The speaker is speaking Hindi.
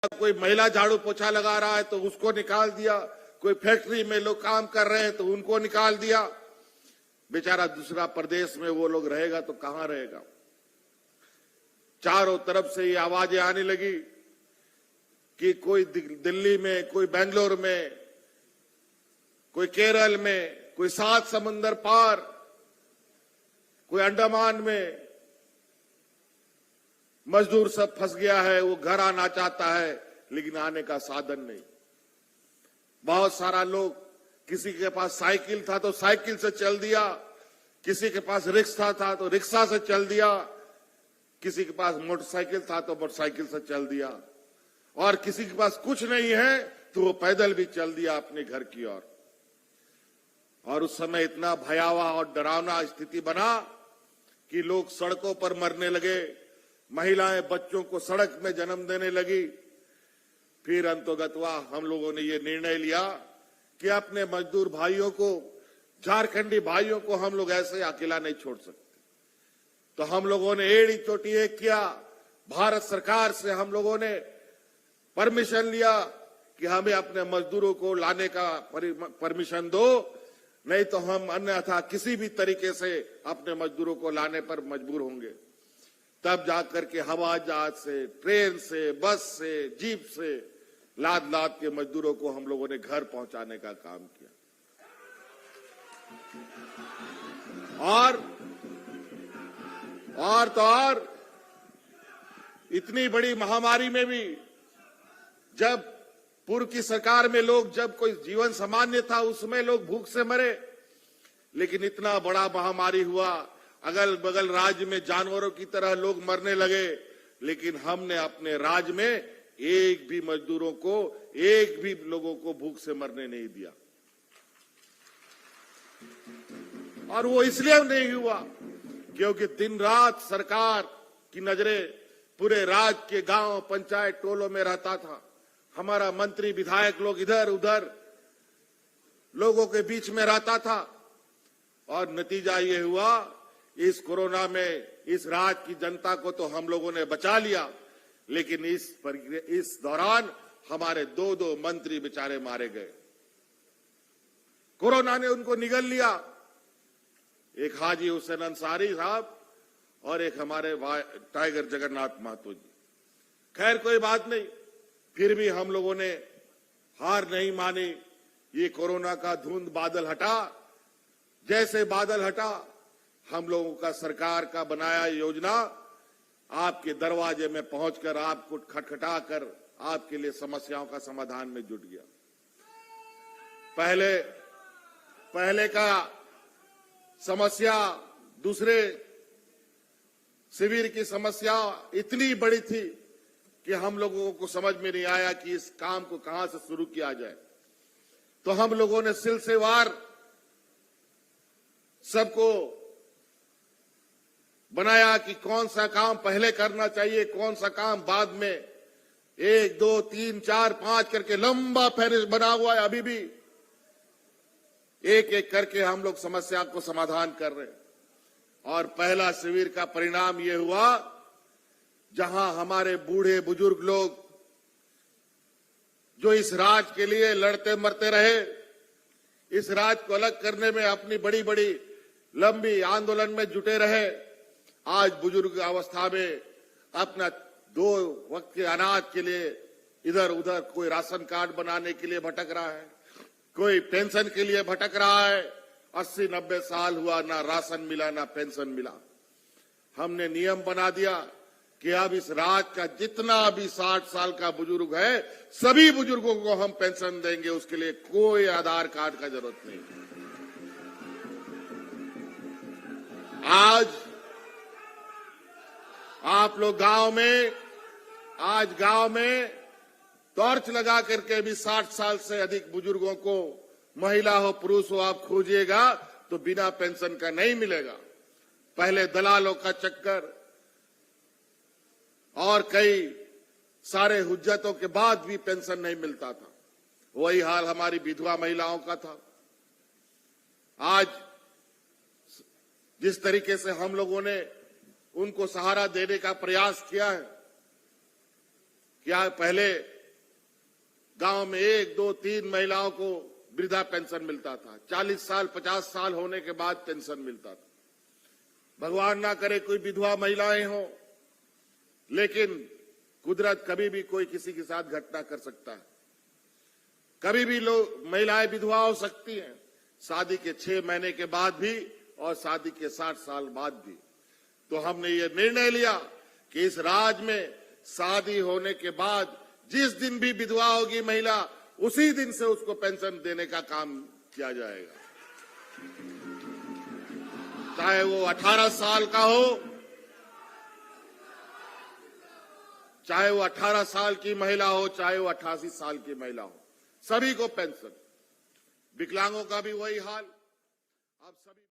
कोई महिला झाड़ू पोछा लगा रहा है तो उसको निकाल दिया, कोई फैक्ट्री में लोग काम कर रहे हैं तो उनको निकाल दिया। बेचारा दूसरा प्रदेश में वो लोग रहेगा तो कहां रहेगा। चारों तरफ से ये आवाजें आने लगी कि कोई दिल्ली में, कोई बेंगलोर में, कोई केरल में, कोई 7 समुंदर पार, कोई अंडमान में मजदूर सब फंस गया है। वो घर आना चाहता है लेकिन आने का साधन नहीं। बहुत सारा लोग, किसी के पास साइकिल था तो साइकिल से चल दिया, किसी के पास रिक्शा था तो रिक्शा से चल दिया, किसी के पास मोटरसाइकिल था तो मोटरसाइकिल से चल दिया, और किसी के पास कुछ नहीं है तो वो पैदल भी चल दिया अपने घर की ओर। और उस समय इतना भयावह और डरावना स्थिति बना कि लोग सड़कों पर मरने लगे, महिलाएं बच्चों को सड़क में जन्म देने लगी। फिर अंतोगत्वा हम लोगों ने ये निर्णय लिया कि अपने मजदूर भाइयों को, झारखंडी भाइयों को हम लोग ऐसे अकेला नहीं छोड़ सकते। तो हम लोगों ने एड़ी चोटी एक किया, भारत सरकार से हम लोगों ने परमिशन लिया कि हमें अपने मजदूरों को लाने का परमिशन दो, नहीं तो हम अन्यथा किसी भी तरीके से अपने मजदूरों को लाने पर मजबूर होंगे। तब जाकर के हवाई जहाज से, ट्रेन से, बस से, जीप से लाद लाद के मजदूरों को हम लोगों ने घर पहुंचाने का काम किया। और इतनी बड़ी महामारी में भी, जब पूर्व की सरकार में लोग, जब कोई जीवन सामान्य था उसमें लोग भूख से मरे, लेकिन इतना बड़ा महामारी हुआ, अगल बगल राज्य में जानवरों की तरह लोग मरने लगे, लेकिन हमने अपने राज्य में एक भी मजदूरों को, एक भी लोगों को भूख से मरने नहीं दिया। और वो इसलिए नहीं हुआ क्योंकि दिन रात सरकार की नजरें पूरे राज्य के गांव, पंचायत, टोलों में रहता था। हमारा मंत्री, विधायक लोग इधर उधर लोगों के बीच में रहता था, और नतीजा ये हुआ, इस कोरोना में इस राज्य की जनता को तो हम लोगों ने बचा लिया, लेकिन इस दौरान हमारे 2 मंत्री बेचारे मारे गए। कोरोना ने उनको निगल लिया। एक हाजी हुसैन अंसारी साहब और एक हमारे टाइगर जगन्नाथ महतो जी। खैर कोई बात नहीं, फिर भी हम लोगों ने हार नहीं मानी। ये कोरोना का धुंध बादल हटा, जैसे बादल हटा, हम लोगों का सरकार का बनाया योजना आपके दरवाजे में पहुंचकर, आपको खटखटाकर आपके लिए समस्याओं का समाधान में जुट गया। पहले का समस्या, दूसरे शिविर की समस्या इतनी बड़ी थी कि हम लोगों को समझ में नहीं आया कि इस काम को कहां से शुरू किया जाए। तो हम लोगों ने सिलसिलेवार सबको बनाया कि कौन सा काम पहले करना चाहिए, कौन सा काम बाद में। 1, 2, 3, 4, 5 करके लंबा फहरिस्त बना हुआ है। अभी भी एक एक करके हम लोग समस्या को समाधान कर रहे हैं। और पहला शिविर का परिणाम यह हुआ, जहां हमारे बूढ़े बुजुर्ग लोग जो इस राज्य के लिए लड़ते मरते रहे, इस राज्य को अलग करने में अपनी बड़ी बड़ी लंबी आंदोलन में जुटे रहे, आज बुजुर्ग अवस्था में अपना 2 वक्त के अनाज के लिए इधर उधर, कोई राशन कार्ड बनाने के लिए भटक रहा है, कोई पेंशन के लिए भटक रहा है। 80-90 साल हुआ, ना राशन मिला ना पेंशन मिला। हमने नियम बना दिया कि अब इस राज्य का जितना भी 60 साल का बुजुर्ग है, सभी बुजुर्गों को हम पेंशन देंगे। उसके लिए कोई आधार कार्ड का जरूरत नहीं। आज आप लोग गांव में टॉर्च लगा करके भी 60 साल से अधिक बुजुर्गों को, महिला हो पुरुष हो, आप खोजिएगा तो बिना पेंशन का नहीं मिलेगा। पहले दलालों का चक्कर और कई सारे हुज्जतों के बाद भी पेंशन नहीं मिलता था। वही हाल हमारी विधवा महिलाओं का था। आज जिस तरीके से हम लोगों ने उनको सहारा देने का प्रयास किया है क्या पहले गांव में 1, 2, 3 महिलाओं को वृद्धा पेंशन मिलता था। 40 साल 50 साल होने के बाद पेंशन मिलता था। भगवान ना करे कोई विधवा महिलाएं हो, लेकिन कुदरत कभी भी कोई किसी के साथ घटना कर सकता है। कभी भी लोग महिलाएं विधवा हो सकती हैं, शादी के 6 महीने के बाद भी और शादी के 60 साल बाद भी। तो हमने ये निर्णय लिया कि इस राज्य में शादी होने के बाद जिस दिन भी विधवा होगी महिला, उसी दिन से उसको पेंशन देने का काम किया जाएगा। चाहे वो 18 साल का हो, चाहे वो 18 साल की महिला हो, चाहे वो 88 साल की महिला हो, सभी को पेंशन। विकलांगों का भी वही हाल। अब सभी